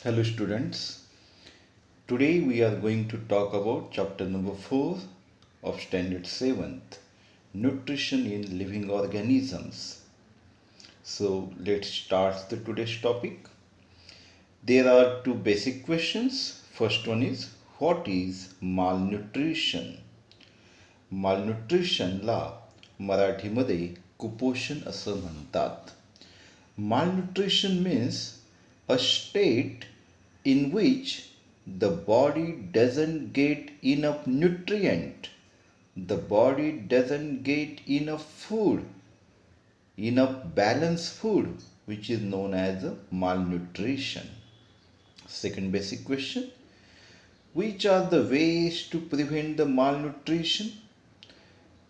Hello students, today we are going to talk about chapter number 4 of standard 7th, Nutrition in Living Organisms. So let's start the today's topic. There are two basic questions. First one is, what is malnutrition? Malnutritionला मराठीमध्ये कुपोषण असं म्हणतात. Malnutrition means a state in which the body doesn't get enough nutrient, the body doesn't get enough food, enough balanced food, which is known as malnutrition. Second basic question, which are the ways to prevent the malnutrition?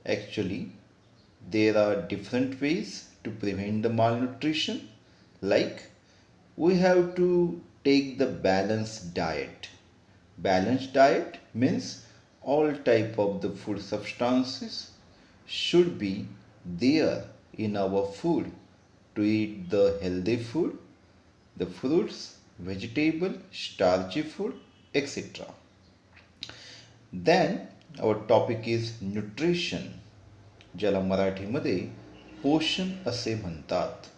Actually, there are different ways to prevent the malnutrition, like we have to take the balanced diet. Balanced diet means all type of the food substances should be there in our food to eat the healthy food, the fruits, vegetable, starchy food, etc. Then our topic is nutrition, ज्याला मराठीमध्ये पोषण असे म्हणतात.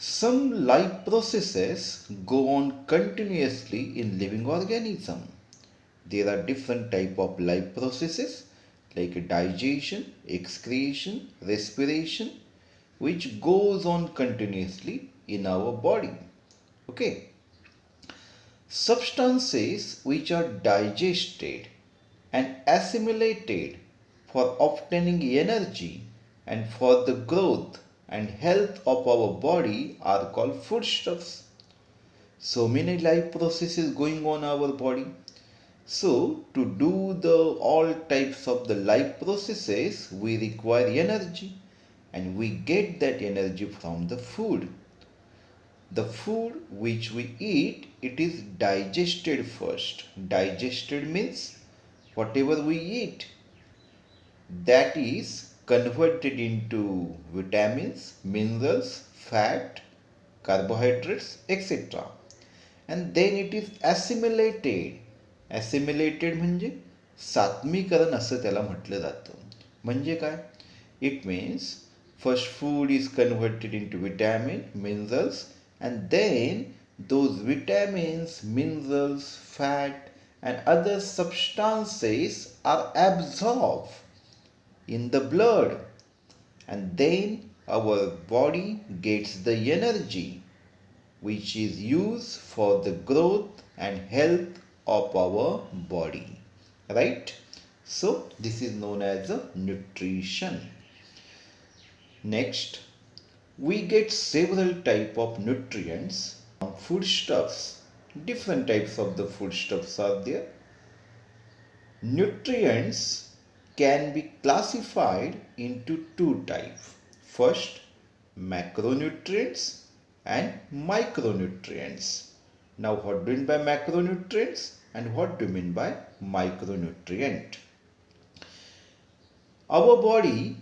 Some life processes go on continuously in living organism. There are different type of life processes like digestion, excretion, respiration, which goes on continuously in our body. Okay. Substances which are digested and assimilated for obtaining energy and for the growth and health of our body are called foodstuffs. So many life processes going on our body. So to do the all types of the life processes, we require energy, and we get that energy from the food. The food which we eat, it is digested first. Digested means whatever we eat, that is converted into vitamins, minerals, fat, carbohydrates, etc. And then it is assimilated. Assimilated म्हणजे सात्मीकरण असं त्याला म्हटलं जातं. म्हणजे काय? It means first food is converted into vitamin, minerals, and then those vitamins, minerals, fat, and other substances are absorbed in the blood, and then our body gets the energy which is used for the growth and health of our body, right? So this is known as nutrition. Next, we get several type of nutrients from foodstuffs. Different types of the foodstuffs are there. Nutrients can be classified into two types. First, macronutrients and micronutrients. Now, what do you mean by macronutrients and what do you mean by micronutrient? Our body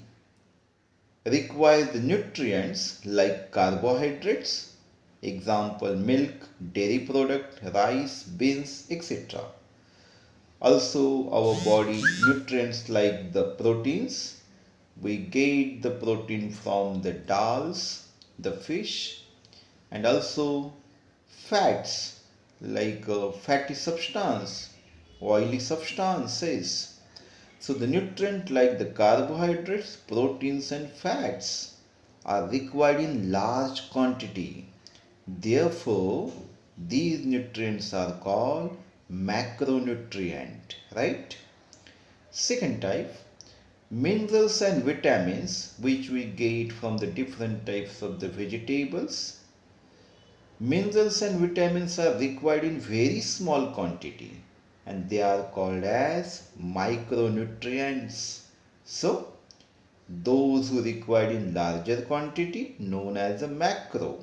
requires the nutrients like carbohydrates, example milk, dairy product, rice, beans, etc. Also, our body nutrients like the proteins. We get the protein from the dals, the fish, and also fats like fatty substance, oily substances. So the nutrient like the carbohydrates, proteins, and fats are required in large quantity. Therefore, these nutrients are called macronutrient, right? Second type, minerals and vitamins, which we get from the different types of the vegetables. Minerals and vitamins are required in very small quantity, and they are called as micronutrients. So those who required in larger quantity known as a macro,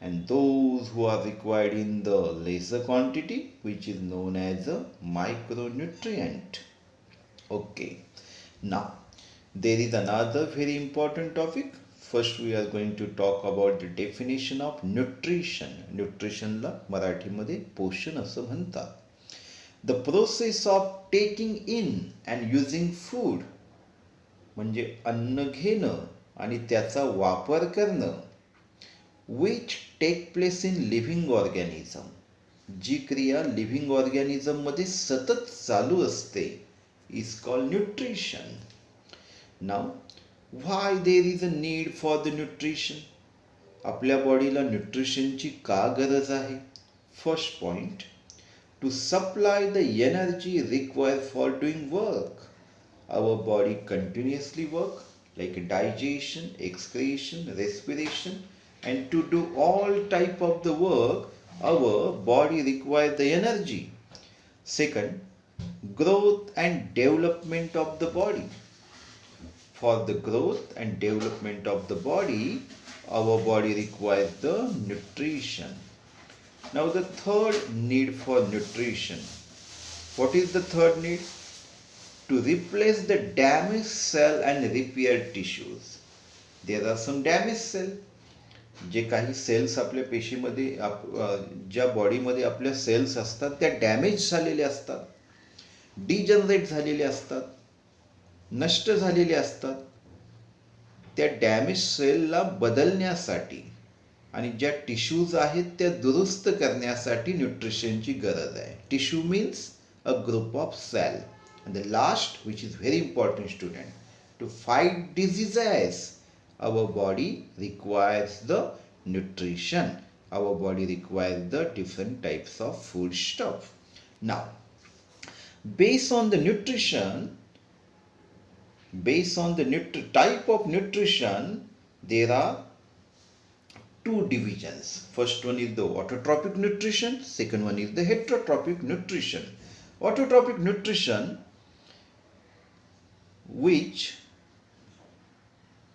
and those who are required in the lesser quantity, which is known as a micronutrient. Okay, now there is another very important topic, first we are going to talk about the definition of nutrition. न्यूट्रिशनला मराठीमध्ये पोषण असं म्हणतात. The process of taking in and using food म्हणजे अन्न घेणं आणि त्याचा वापर करणं, which take place in living organism. जी क्रिया लिव्हिंग ऑर्गॅनिझम मध्ये सतत चालू असते is called nutrition. Now, why there is a need for the nutrition? आपल्या बॉडीला न्यूट्रिशनची का गरज आहे? First point, to supply the energy required for doing work. Our body continuously work like digestion, excretion, respiration, and to do all type of the work, our body requires the energy. Second, growth and development of the body. For the growth and development of the body, our body requires the nutrition. Now the third need for nutrition. What is the third need? To replace the damaged cell and repair tissues. There are some damaged cell. जे काही sales आपल्या पेशीमध्ये ज्या बॉडीमध्ये आपल्या sales असतात त्या damage झालेल्या असतात, degenerate झालेले असतात, नष्ट झालेले असतात. त्या डॅमेज सेलला बदलण्यासाठी आणि ज्या टिश्यूज आहेत त्या दुरुस्त करण्यासाठी न्यूट्रिशनची गरज आहे. Tissue means a group of cell. And the last which is very important student, to fight diseases our body requires the nutrition. Our body requires the different types of food stuff. Now, based on the type of nutrition, there are two divisions. First one is the autotrophic nutrition, second one is the heterotrophic nutrition. Autotrophic nutrition, which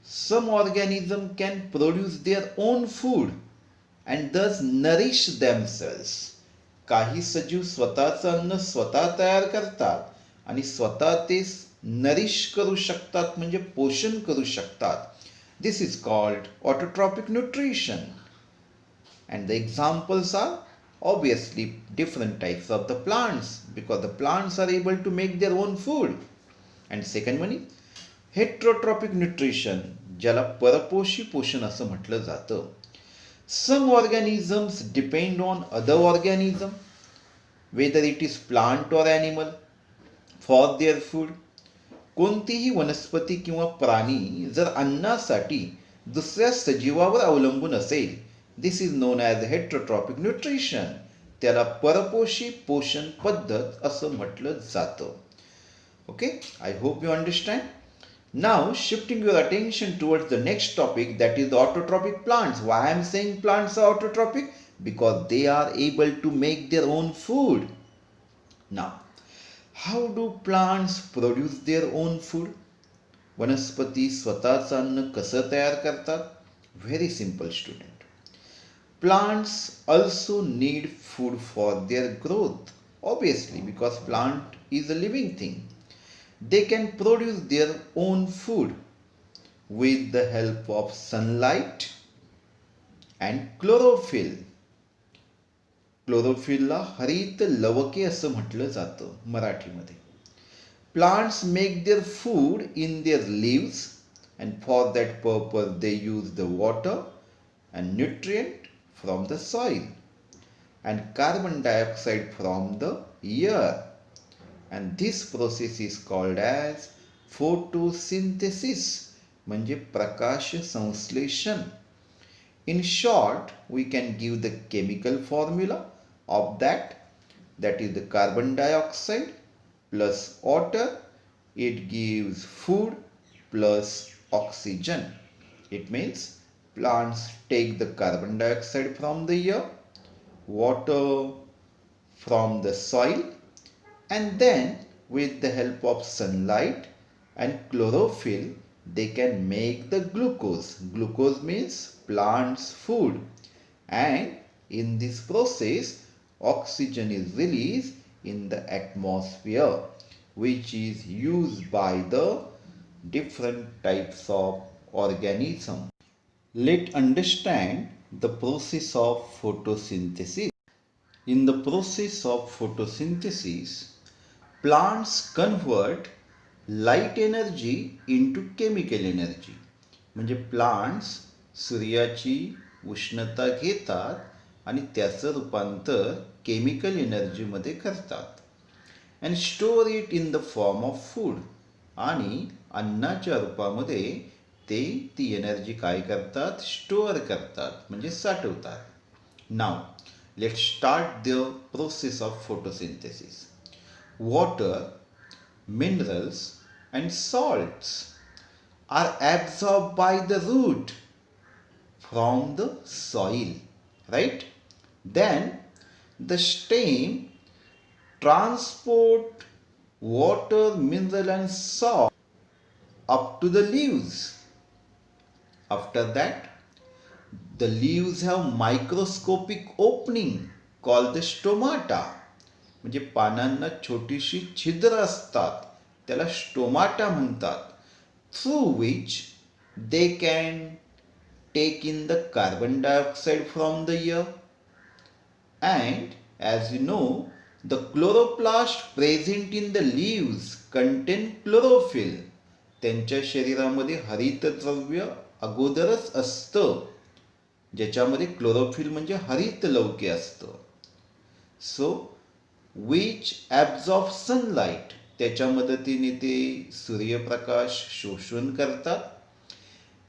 some organisms can produce their own food and thus nourish themselves. काही सजीव स्वतःचं अन्न स्वतः तयार करतात आणि स्वतः ते नरिश करू शकतात म्हणजे पोषण करू शकतात. This is called autotrophic nutrition. And the examples are obviously different types of the plants, because the plants are able to make their own food. And second one is heterotrophic nutrition, ज्याला परपोषी पोषण असं म्हटलं जातं. Some organisms depend on other organism, whether it is plant or animal, for their food. कोणतीही वनस्पती किंवा प्राणी जर अन्नासाठी दुसऱ्या सजीवावर अवलंबून असेल, this is known as heterotrophic nutrition. त्याला परपोषी पोषण पद्धत असं म्हटलं जातं. Okay, I hope you understand. Now, shifting your attention towards the next topic, that is the autotrophic plants. Why I am saying plants are autotrophic? Because they are able to make their own food. Now, how do plants produce their own food? वनस्पती स्वतःचं अन्न कसं तयार करतात? Very simple, student. Plants also need food for their growth. Obviously, because plant is a living thing. They can produce their own food with the help of sunlight and chlorophyll. क्लोरोफिलला हरित लवके असं म्हटलं जातं मराठीमध्ये. Plants make their food in their leaves, and for that purpose they use the water and nutrient from the soil and carbon dioxide from the air. And this process is called as photosynthesis, म्हणजे प्रकाश संश्लेषण. In short, we can give the chemical formula of that is the carbon dioxide plus water. It gives food plus oxygen. It means plants take the carbon dioxide from the air, water from the soil, and then with the help of sunlight and chlorophyll they can make the glucose. Glucose means plants food, and in this process oxygen is released in the atmosphere, which is used by the different types of organisms. Let's understand the process of photosynthesis. In the process of photosynthesis, plants convert light energy into chemical energy. म्हणजे plants सूर्याची उष्णता घेतात आणि त्याचं रूपांतर chemical एनर्जीमध्ये करतात and store it in the form of food. आणि अन्नाच्या रूपामध्ये ते ती एनर्जी काय करतात, स्टोअर करतात म्हणजे साठवतात. Now let's start the process of photosynthesis. Water, minerals and salts are absorbed by the root from the soil, right? Then the stem transport water, mineral and salt up to the leaves. After that, the leaves have microscopic opening called the stomata. म्हणजे पानांना छोटीशी छिद्र असतात, त्याला stomata म्हणतात. Through which they can take in the carbon dioxide from the air. And as you know, the chloroplast present in the leaves contain chlorophyll. त्यांच्या शरीरामध्ये हरितद्रव्य अगोदरच असतं, ज्याच्यामध्ये क्लोरोफिल म्हणजे हरितलवके असतं. सो विच ॲब्झॉर्ब सनलाईट, त्याच्या मदतीने ते सूर्यप्रकाश शोषून करतात.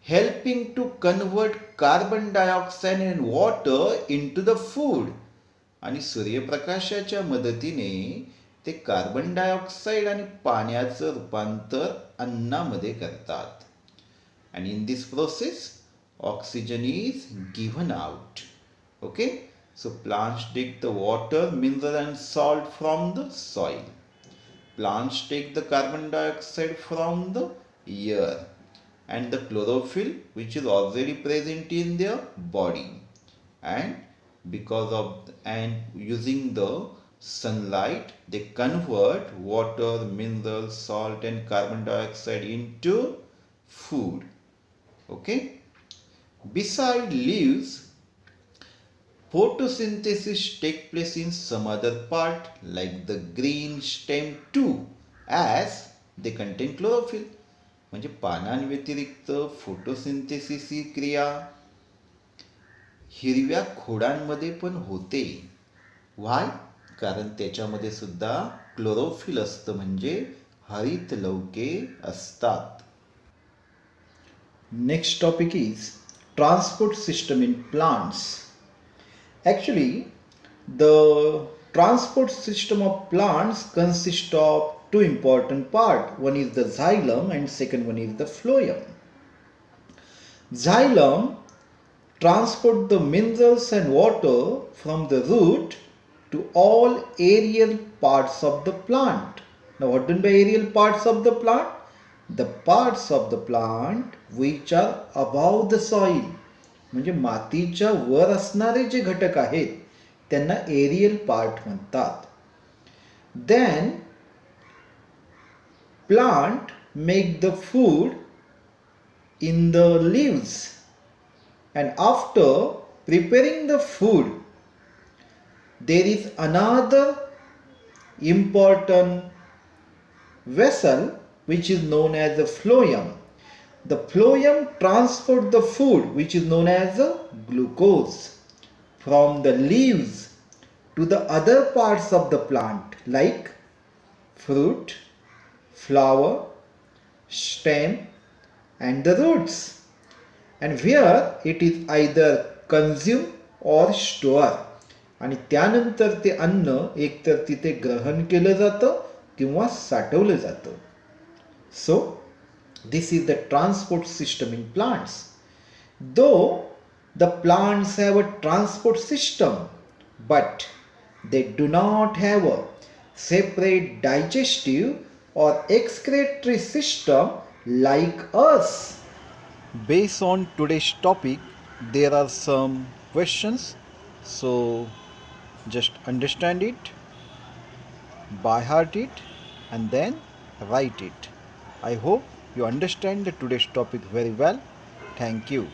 Helping to convert carbon dioxide and water into the food. आणि सूर्यप्रकाशाच्या मदतीने ते कार्बन डायऑक्साईड आणि पाण्याचं रूपांतर अन्नामध्ये करतात. And in this process oxygen is given out. Okay. So plants take the water, mineral and salt from the soil. Plants take the carbon dioxide from the air and the chlorophyll which is already present in their body. And using the sunlight, they convert water, mineral, salt and carbon dioxide into food. Okay. Beside leaves, photosynthesis take place in some other part like the green stem too, as they contain chlorophyll. म्हणजे पानांव्यतिरिक्त photosynthesis ही क्रिया हिरव्या खोडांमध्ये पण होते. Why? कारण त्याच्यामध्ये सुद्धा chlorophyll असतं, म्हणजे हरितलवके असतात. Next topic is transport system in plants. Actually, the transport system of plants consists of two important parts. One is the xylem and second one is the phloem. Xylem transport the minerals and water from the root to all aerial parts of the plant. Now, what do you mean by aerial parts of the plant? The parts of the plant which are above the soil. म्हणजे मातीच्या वर असणारे जे घटक आहेत त्यांना aerial part म्हणतात. Then plant make the food in the leaves and after preparing the food there is another important vessel which is known as the phloem. The phloem transports the food which is known as the glucose from the leaves to the other parts of the plant like fruit, flower, stem and the roots, and where it is either consumed or stored. आणि त्यानंतर ते अन्न एकतर तिथे ग्रहण केलं जातं किंवा साठवलं जातं. So this is the transport system in plants. Though the plants have a transport system, but they do not have a separate digestive or excretory system like us. Based on today's topic, there are some questions. So just understand it, by heart it, and then write it. I hope you understand the today's topic very well. Thank you.